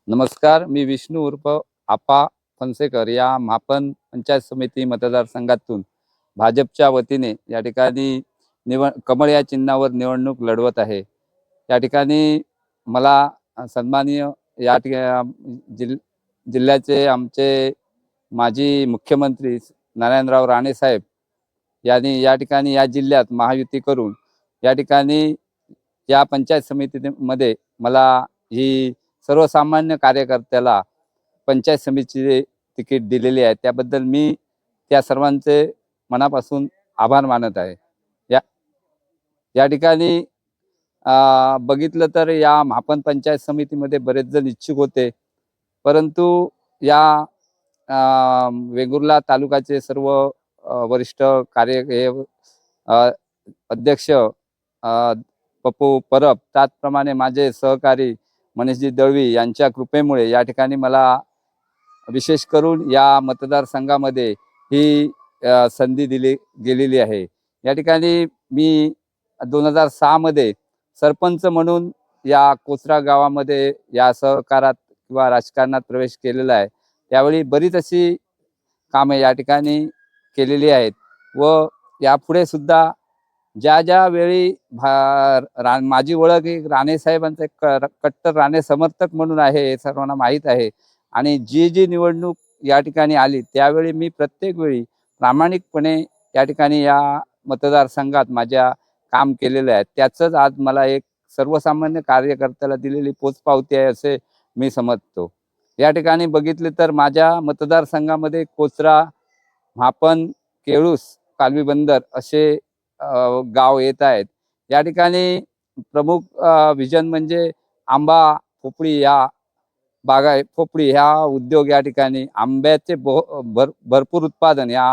नमस्कार, मी विष्णू उर्फ आपा फणसेकर या मापन पंचायत समिती मतदारसंघातून भाजपच्या वतीने या ठिकाणी कमळ या चिन्हावर निवडणूक लढवत आहे। या ठिकाणी मला सन्माननीय या जिल्ह्याचे आमचे माजी मुख्यमंत्री नारायणराव राणे साहेब यांनी या ठिकाणी या जिल्ह्यात महायुती करून या ठिकाणी या पंचायत समितीमध्ये मला ही सर्वसामान्य कार्यकर्त्याला पंचायत समितीचे तिकीट दिलेले आहे। त्याबद्दल मी त्या सर्वांचे मनापासून आभार मानत आहे। या या ठिकाणी बघितलं तर या मापन पंचायत समितीमध्ये बरेच जण इच्छुक होते, परंतु या वेंगुर्ला तालुक्याचे सर्व वरिष्ठ अध्यक्ष पप्पू परब, त्याचप्रमाणे माझे सहकारी मनीषजी दळवी यांच्या कृपेमुळे या ठिकाणी मला विशेष करून या मतदारसंघामध्ये ही संधी दिली गेलेली आहे। या ठिकाणी मी 2006 मध्ये सरपंच म्हणून या कोचरा गावामध्ये या सहकारात किंवा राजकारणात प्रवेश केलेला आहे। त्यावेळी बरीच अशी कामे या ठिकाणी केलेली आहेत व यापुढे सुद्धा ज्या वेळी माझी ओळख एक राणे साहेबांचा कट्टर राणे समर्थक म्हणून आहे, हे सर्वांना माहीत आहे। आणि जी निवडणूक या ठिकाणी आली त्यावेळी मी प्रत्येक वेळी प्रामाणिकपणे या ठिकाणी या मतदारसंघात माझ्या काम केलेलं आहे। त्याचंच आज मला एक सर्वसामान्य कार्यकर्त्याला दिलेली पोचपावती आहे असे मी समजतो। या ठिकाणी बघितले तर माझ्या मतदारसंघामध्ये कोचरा, मापन, केळूस, कालवी बंदर असे गाव येत आहेत। या ठिकाणी प्रमुख विजन म्हणजे आंबा पोपळी या पोपळी ह्या उद्योग या ठिकाणी आंब्याचे भरपूर उत्पादन या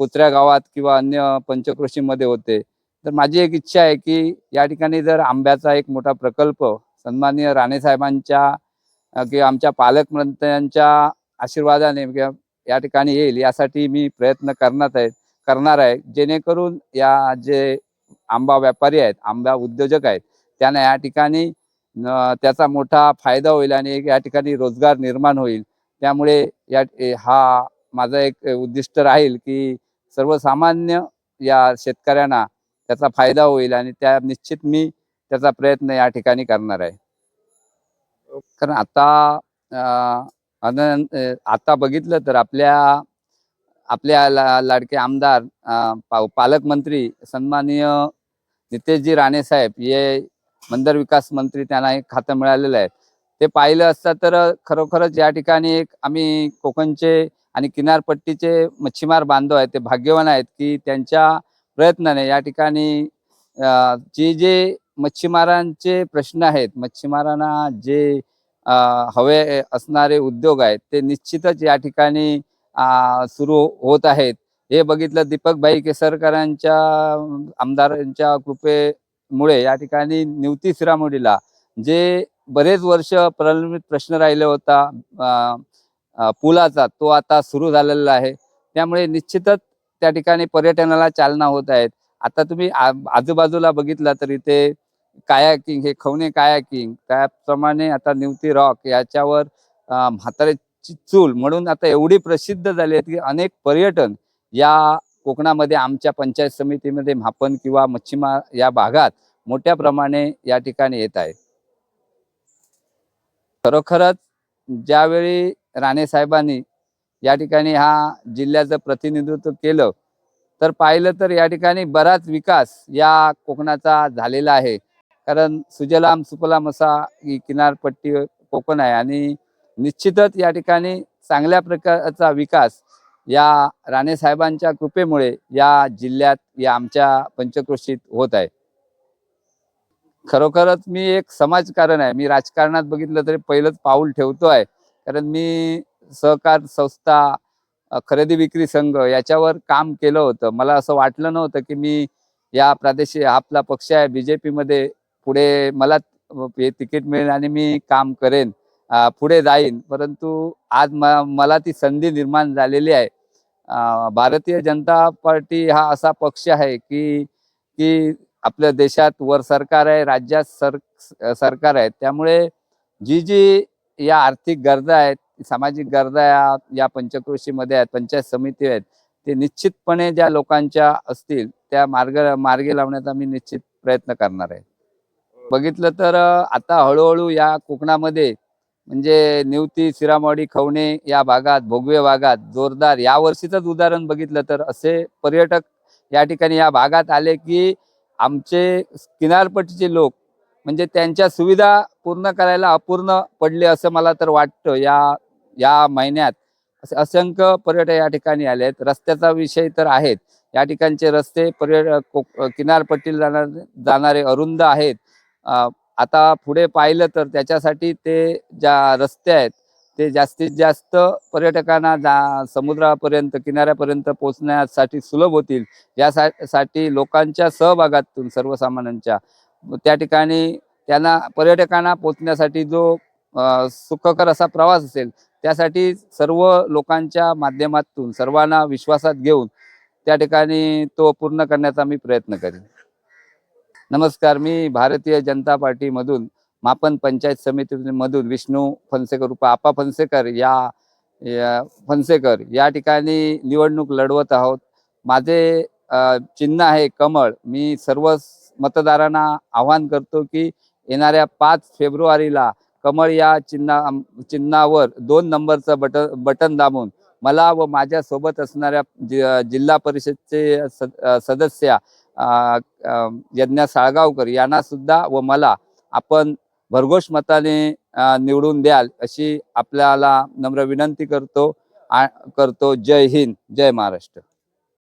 कोचऱ्या गावात किंवा अन्य पंचक्रोशीमध्ये होते। तर माझी एक इच्छा आहे की या ठिकाणी जर आंब्याचा एक मोठा प्रकल्प सन्माननीय राणे साहेबांच्या किंवा आमच्या पालकमंत्र्यांच्या आशीर्वादाने या ठिकाणी येईल, यासाठी मी प्रयत्न करणार आहे, जेणेकरून या जे आंबा व्यापारी आहेत, आंबा उद्योजक आहेत, त्यांना या ठिकाणी त्याचा मोठा फायदा होईल आणि या ठिकाणी रोजगार निर्माण होईल। त्यामुळे हा माझा एक उद्दिष्ट राहील की सर्वसामान्य या शेतकऱ्यांना त्याचा फायदा होईल आणि त्या निश्चित मी त्याचा प्रयत्न या ठिकाणी करणार आहे। कारण आता बघितलं तर आपल्या लाडके आमदार पालकमंत्री सन्माननीय नितेशजी राणे साहेब हे बंदर विकास मंत्री, त्यांना एक खातं मिळालेलं आहे। ते पाहिलं असतं तर खरोखरच या ठिकाणी एक आम्ही कोकणचे आणि किनारपट्टीचे मच्छीमार बांधव आहेत, ते भाग्यवान आहेत की त्यांच्या प्रयत्नाने या ठिकाणी जे मच्छीमारांचे प्रश्न आहेत, मच्छीमारांना जे हवे असणारे उद्योग आहेत, ते निश्चितच या ठिकाणी सुरू होत आहेत। हे बघितलं दीपकभाई केसरकरांच्या आमदारांच्या कृपेमुळे या ठिकाणी निवती श्रीरामुडीला जे बरेच वर्ष प्रलंबित प्रश्न राहिला होता पुलाचा, तो आता सुरू झालेला आहे। त्यामुळे निश्चितच त्या ठिकाणी पर्यटनाला चालना होत आहेत। आता तुम्ही आजूबाजूला बघितला तर इथे कायाकिंग, हे खवणे कायाकिंग, त्याप्रमाणे आता निवती रॉक याच्यावर म्हाताऱ्याची चूल म्हणून आता एवढी प्रसिद्ध झाली आहे की अनेक पर्यटन या कोकणामध्ये आमच्या पंचायत समितीमध्ये मापन किंवा मच्छीमार या भागात मोठ्या प्रमाणे या ठिकाणी येत आहे। खरोखरच ज्यावेळी राणे साहेबांनी या ठिकाणी हा जिल्ह्याचं प्रतिनिधित्व केलं तर पाहिलं तर या ठिकाणी बराच विकास या कोकणाचा झालेला आहे। कारण सुजलाम सुफलाम असा ही किनारपट्टी कोकण आहे आणि निश्चितच या ठिकाणी चांगल्या प्रकारचा विकास या राणे साहेबांच्या कृपेमुळे या जिल्ह्यात, या आमच्या पंचक्रोशीत होत आहे। खरोखरच मी एक समाजकारण आहे, मी राजकारणात बघितलं तरी पहिलंच पाऊल ठेवतो आहे। कारण मी सहकार संस्था, खरेदी विक्री संघ याच्यावर काम केलं होतं। मला असं वाटलं नव्हतं की मी या प्रादेशिक, आपला पक्ष आहे BJP मध्ये, पुढे मला हे तिकीट मिळेल आणि मी काम करेन, पुढे जाईन। परंतु आज मला ती संधी निर्माण झालेली आहे। भारतीय जनता पार्टी हा असा पक्ष आहे की आपल्या देशात वर सरकार आहे, राज्यात सरकार आहे। त्यामुळे जी या आर्थिक गरजा आहेत, सामाजिक गरजा या पंचक्रोशीमध्ये आहेत, पंचायत समिती आहेत, ते निश्चितपणे ज्या लोकांच्या असतील त्या मार्गी लावण्याचा मी निश्चित प्रयत्न करणार आहे. बघितलं तर आता हळूहळू या कोकणामध्ये म्हणजे निवती, सिरामवाडी, खवणे या भागात, भोगवे भागात जोरदार या वर्षीचंच उदाहरण बघितलं तर असे पर्यटक या ठिकाणी या भागात आले की आमचे किनारपट्टीचे लोक म्हणजे त्यांच्या सुविधा पूर्ण करायला अपूर्ण पडले असं मला तर वाटतं. या या महिन्यात असंख्य पर्यटक या ठिकाणी आले आहेत. रस्त्याचा विषय तर आहेत. या ठिकाणचे रस्ते किनारपट्टीला जाणारे अरुंद आहेत. आता पुढे पाहिलं तर त्याच्यासाठी ते ज्या रस्ते आहेत ते जास्तीत जास्त पर्यटकांना समुद्रापर्यंत किनाऱ्यापर्यंत पोहोचण्यासाठी सुलभ होतील यासाठी लोकांच्या सहभागातून सर्वसामान्यांच्या त्या ठिकाणी त्यांना पर्यटकांना पोहोचण्यासाठी जो सुखकर असा प्रवास असेल त्यासाठी सर्व लोकांच्या माध्यमातून सर्वांना विश्वासात घेऊन त्या ठिकाणी तो पूर्ण करण्याचा मी प्रयत्न करेन. नमस्कार, मी भारतीय जनता पार्टीमधून मापन पंचायत समितीमधून विष्णू फणसेकर उर्फ आपा फणसेकर फणसेकर या ठिकाणी निवडणूक लढवत आहोत. माझे चिन्ह आहे कमळ. मी सर्व मतदारांना आवाहन करतो की येणाऱ्या 5 फेब्रुवारीला कमळ या चिन्हावर 2 नंबरचं बटन दाबून मला व माझ्या सोबत असणाऱ्या जिल्हा परिषदचे सदस्य यज्ञा साळगावकर यांना सुद्धा व मला आपण भरघोष मताने निवडून द्याल अशी आपल्याला नम्र विनंती करतो. जय हिंद, जय महाराष्ट्र.